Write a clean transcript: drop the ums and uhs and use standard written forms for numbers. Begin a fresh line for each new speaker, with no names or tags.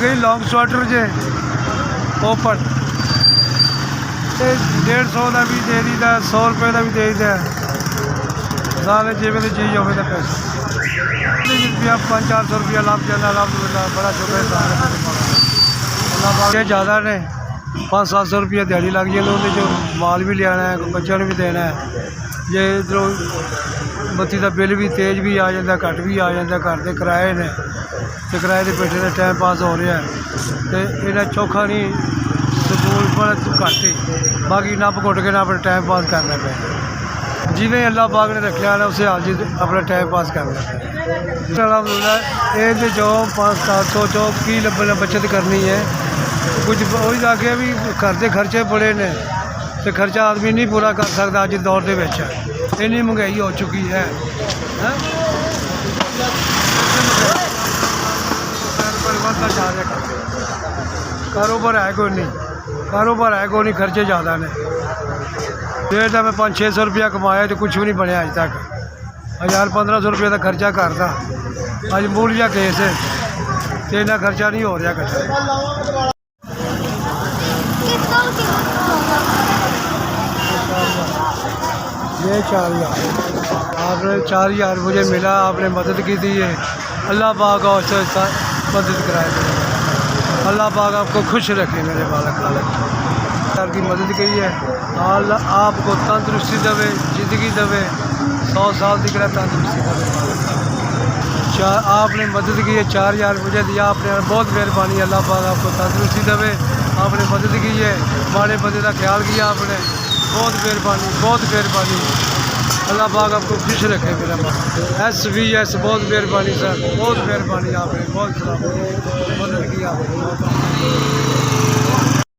गई long sweater जे open 150 का भी दे दीदा 100 रुपये का भी दे दीदा सारे जिमें की चीज़ हो पैसे रुपया 500-400 रुपया लभ जाना अलहमदुलिल्लाह बड़ा शुक्र है अल्लाह पाक ज़्यादा ने 500-700 रुपया दिहाड़ी लग जाए उन्हें जो माल भी लिया है बच्चों ने भी देना है जे इधरों बत्ती का बिल भी तेज़ भी आ जाता घट भी आ जाता घर के किराए ने तो किराए के पेटे का टाइम पास हो रहा है तो इन्हें चौखा नहीं स्कूल पर घट ही बाकी नप घुट के ना अपना टाइम पास करना पे जिमें अल्लाह पाक ने रखा है उस हाल जी अपना टाइम पास करना पे अलहमदुलिल्लाह ये जो 500-700 चो की बचत करनी है कुछ वही आगे भी घर के खर्चे बड़े ने तो खर्चा आदमी नहीं पूरा कर सकता अज दौर के इन्नी महंगाई हो चुकी है कारोबार है कोई नहीं खर्चे ज़्यादा ने फिर तो मैं 500-600 रुपया कमाया तो कुछ भी नहीं बनया अज तक 1000-1500 रुपये का खर्चा करता अज मूल जा केस है तो इन्ना खर्चा नहीं हो रहा कट्ठा ये 4000 आपने 4000 मुझे मिला आपने मदद की थी है अल्लाह पाक और मदद कराए अल्लाह पाक आपको खुश रखे मेरे बालक खालक की मदद की है अल्लाह आपको तंदुरुस्ती देवे ज़िंदगी देवे 100 साल की तंदुरुस्ती देवे आपने मदद की है 4000 मुझे दिया आपने बहुत मेहरबानी अल्लाह पाक आपको तंदुरुस्ती देवे आपने मदद की है माड़े बंदे का ख्याल किया आपने बहुत मेहरबानी अल्लाह पाक आपको खुश रखे मेरा SVS बहुत मेहरबानी सर बहुत मेहरबानी आपने बहुत मदद की आपने